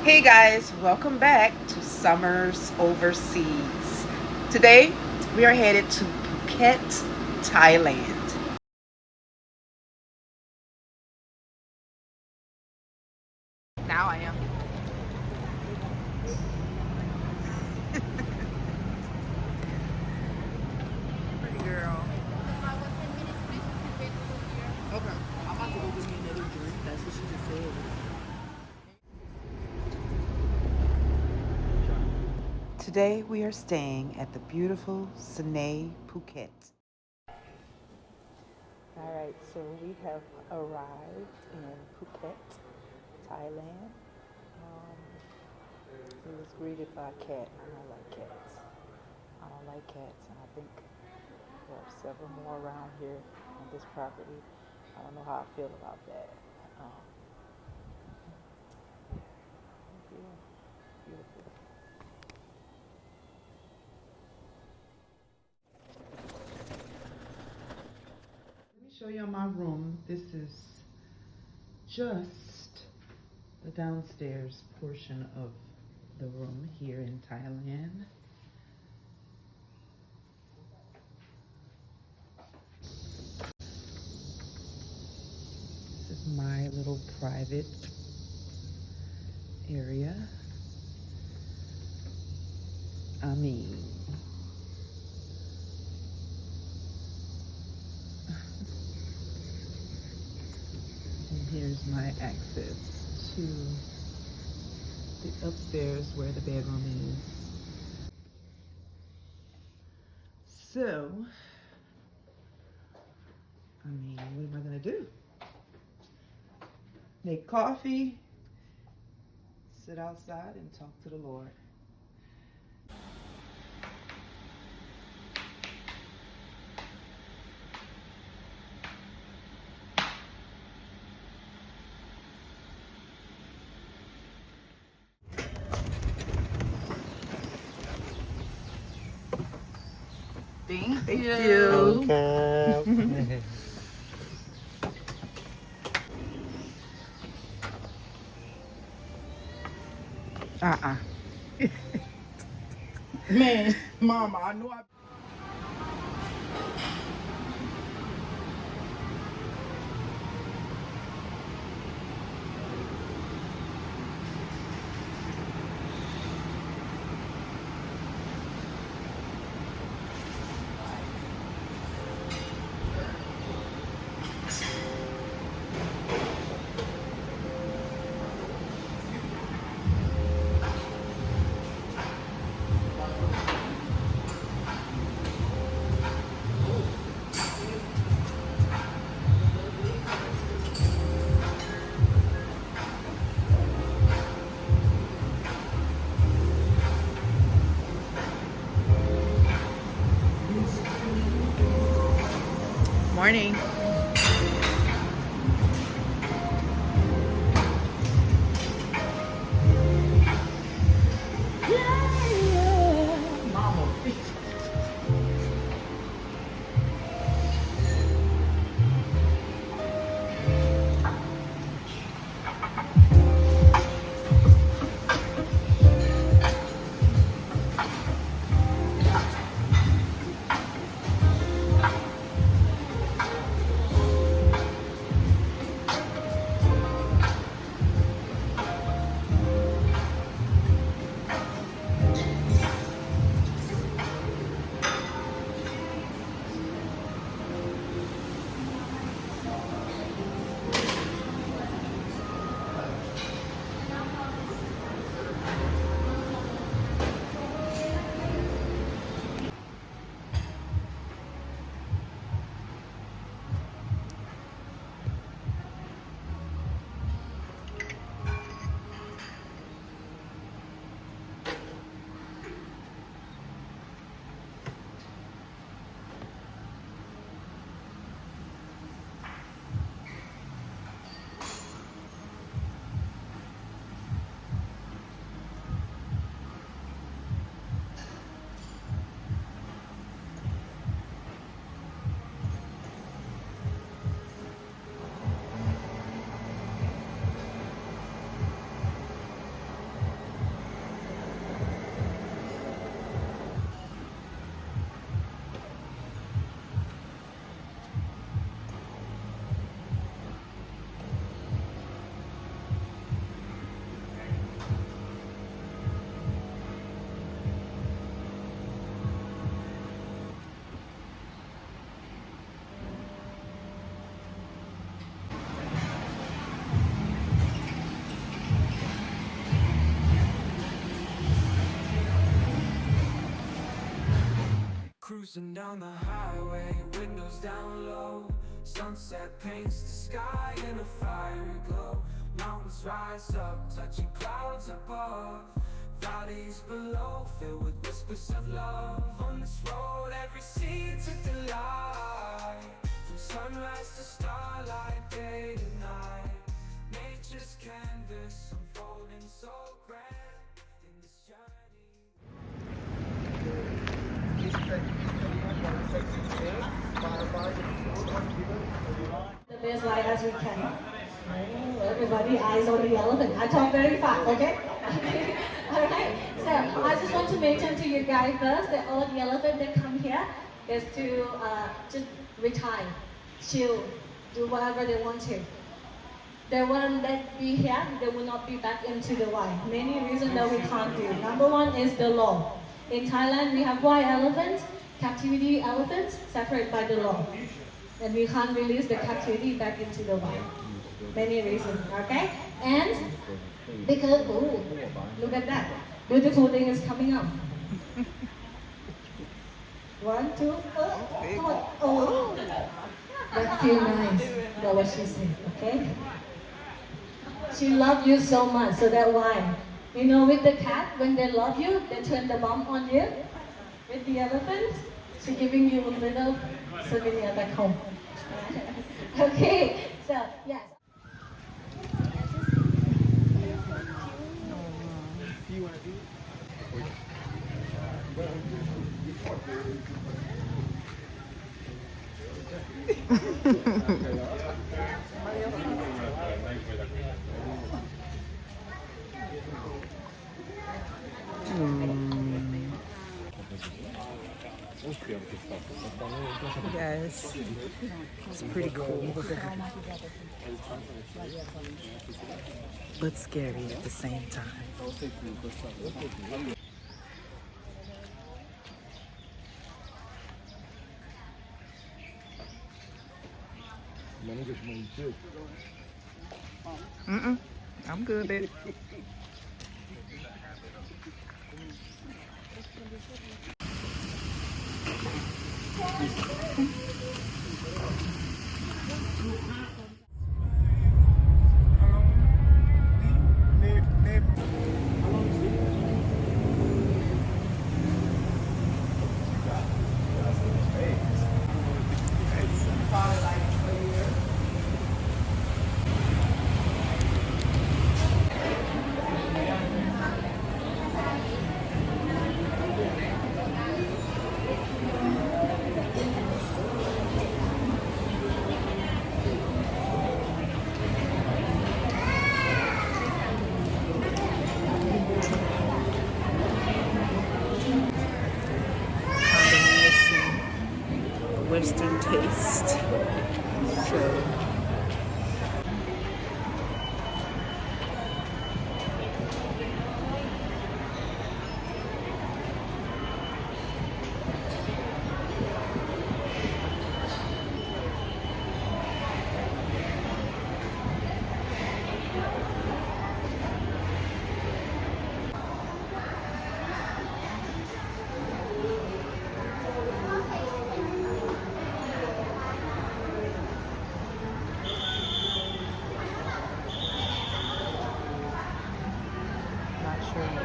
Hey guys, welcome back to Summers Overseas. Today we are headed to Phuket, Thailand. Now I am. Pretty girl. Okay, I'm about to go get me another drink. That's what she just said. Today we are staying at the beautiful Senay Phuket. Alright, so we have arrived in Phuket, Thailand. We was greeted by a cat. I don't like cats. I don't like cats, and I think there are several more around here on this property. I don't know how I feel about that. Yeah, beautiful. Let me show you my room. This is just the downstairs portion of the room here in Thailand. This is my little private area. And here's my access to the upstairs where the bedroom is. So, what am I gonna do? Make coffee, sit outside and talk to the Lord. Thank you. Man, Mama, I know I. Morning. Cruising down the highway, windows down low. Sunset paints the sky in a fiery glow. Mountains rise up, touching clouds above. Valleys below, filled with whispers of love. On this road, every seed's a delight. From sunrise to starlight, day to night. Nature's canvas unfolding so grand in this journey. The baseline as we can. Everybody, eyes on the elephant. I talk very fast, okay? Alright, so I just want to mention to you guys first that all the elephants that come here is to just retire, chill, do whatever they want to. They won't let be here, they will not be back into the wild. Many reasons that we can't do. Number one is the law. In Thailand, we have wild elephants, captivity elephants, separated by the law. And we can't release the captivity back into the wild. Many reasons, okay? And because, oh, look at that. Beautiful thing is coming up. 1, 2, oh. That feels nice. That's what she said, okay? She loves you so much, so that's why. You know, with the cat, when they love you, they turn the bomb on you. With the elephant, she's giving you a little souvenir back home. Okay, so yes. Yes, it's pretty cool, but scary at the same time. I'm good, baby. Western taste. So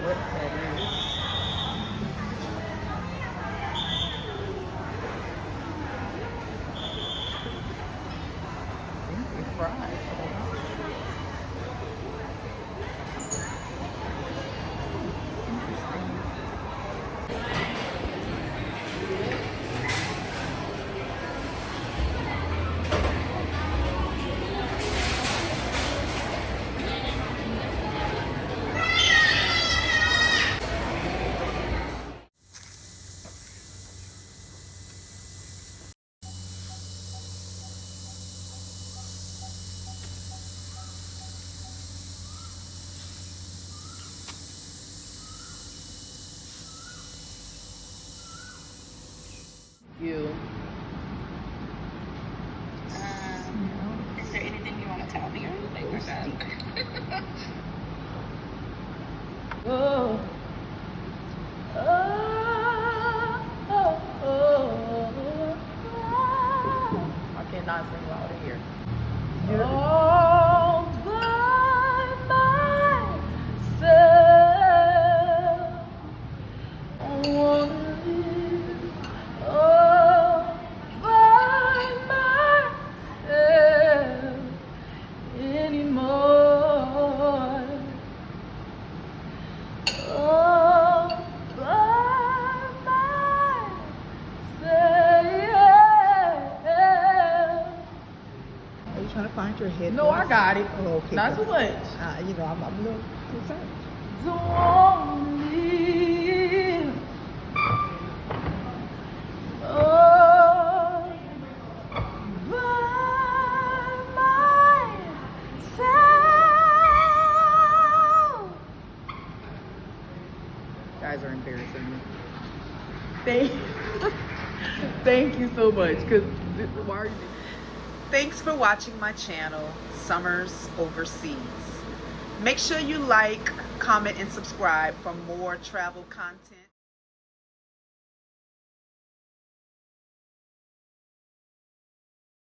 what that is. I think they're fried. okay. Not too much. You know, I'm a little concerned. Don't leave. Oh, by myself. Guys are embarrassing me. Thank you so much. Cause why are you? Thanks for watching my channel, Summers Overseas. Make sure you like, comment, and subscribe for more travel content.